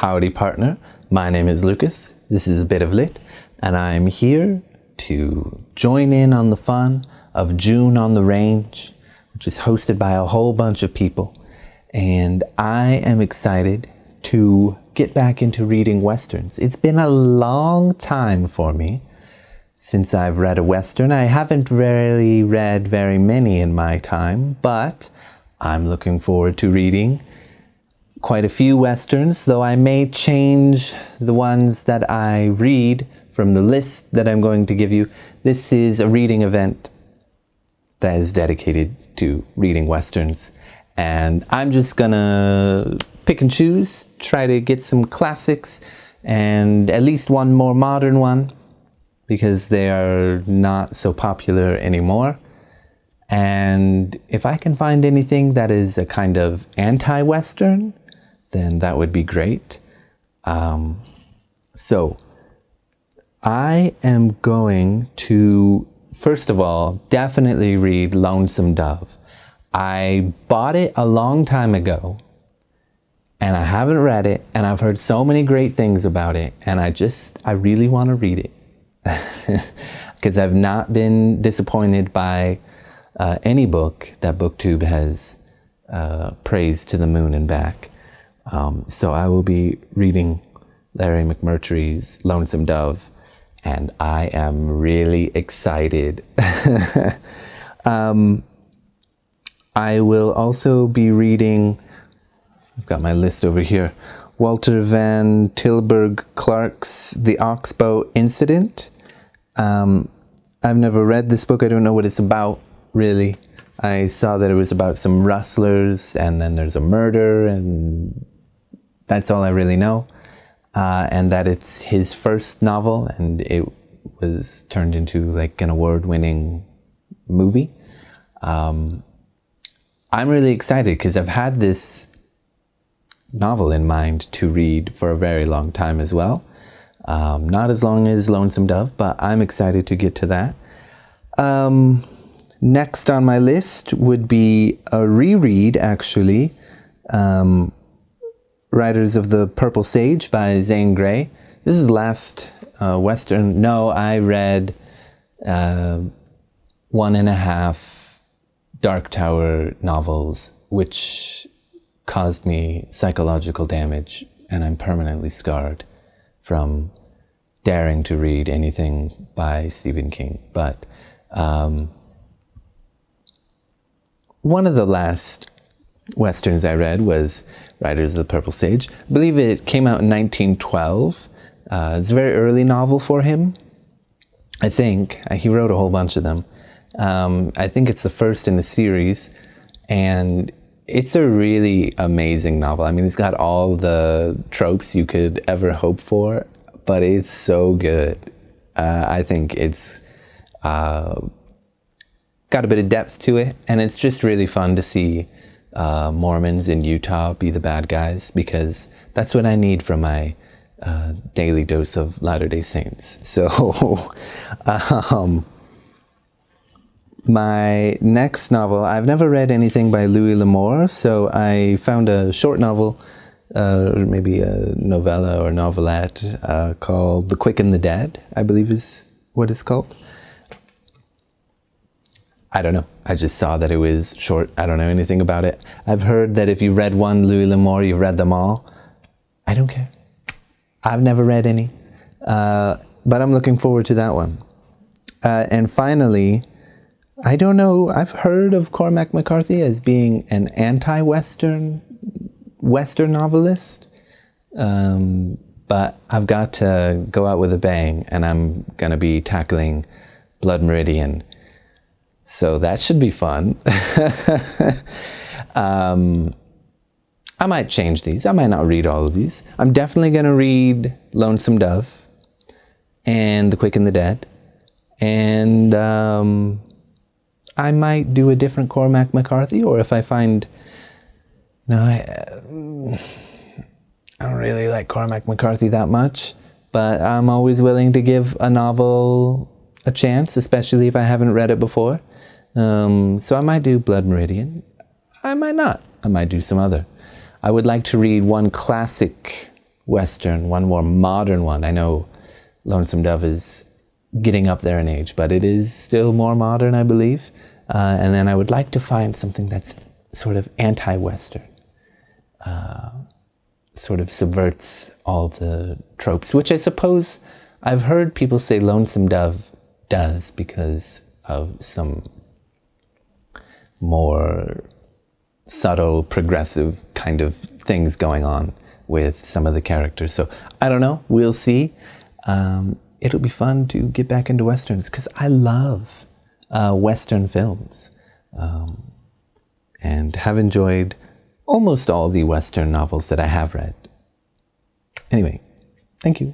Howdy partner, my name is Lucas, this is A Bit of Lit, and I'm here to join in on the fun of June on the Range, which is hosted by a whole bunch of people. And I am excited to get back into reading Westerns. It's been a long time for me since I've read a Western. I haven't really read very many in my time, but I'm looking forward to reading quite a few Westerns, though I may change the ones that I read from the list that I'm going to give you. This is a reading event that is dedicated to reading Westerns, and I'm just gonna pick and choose, try to get some classics and at least one more modern one because they are not so popular anymore. And if I can find anything that is a kind of anti-Western, then that would be great. So I am going to, first of all, definitely read Lonesome Dove. I bought it a long time ago, and I haven't read it, and I've heard so many great things about it, and I really want to read it. Because I've not been disappointed by any book that BookTube has praised to the moon and back. So I will be reading Larry McMurtry's Lonesome Dove, and I am really excited. I will also be reading, I've got my list over here, Walter Van Tilburg Clark's The Oxbow Incident. I've never read this book. I don't know what it's about, really. I saw that it was about some rustlers, and then there's a murder, and that's all I really know. And that it's his first novel, and it was turned into like an award-winning movie. I'm really excited because I've had this novel in mind to read for a very long time as well. Not as long as Lonesome Dove, but I'm excited to get to that. Next on my list would be a reread, actually. Riders of the Purple Sage by Zane Grey. This is last Western. No, I read 1.5 Dark Tower novels, which caused me psychological damage, and I'm permanently scarred from daring to read anything by Stephen King. But one of the last Westerns I read was Riders of the Purple Sage. I believe it came out in 1912. It's a very early novel for him, I think. He wrote a whole bunch of them. I think it's the first in the series, and it's a really amazing novel. I mean, it's got all the tropes you could ever hope for, but it's so good. I think it's got a bit of depth to it, and it's just really fun to see Mormons in Utah be the bad guys, because that's what I need from my daily dose of Latter-day Saints. So my next novel, I've never read anything by Louis L'Amour, so I found a short novel, or maybe a novella or novelette, called The Quick and the Dead, I believe is what it's called. I don't know. I just saw that it was short. I don't know anything about it. I've heard that if you read one Louis L'Amour, you've read them all. I don't care. I've never read any. But I'm looking forward to that one. And finally, I don't know, I've heard of Cormac McCarthy as being an anti-Western novelist. But I've got to go out with a bang, and I'm going to be tackling Blood Meridian. So that should be fun. I might change these. I might not read all of these. I'm definitely going to read Lonesome Dove and The Quick and the Dead. And I might do a different Cormac McCarthy, or if I find... No, I don't really like Cormac McCarthy that much, but I'm always willing to give a novel a chance, especially if I haven't read it before. So I might do Blood Meridian. I might not. I might do some other. I would like to read one classic Western, one more modern one. I know Lonesome Dove is getting up there in age, but it is still more modern, I believe. And then I would like to find something that's sort of anti-Western, sort of subverts all the tropes, which I suppose I've heard people say Lonesome Dove does because of some more subtle, progressive kind of things going on with some of the characters. So I don't know, we'll see. It'll be fun to get back into Westerns because I love Western films and have enjoyed almost all the Western novels that I have read. Anyway, thank you.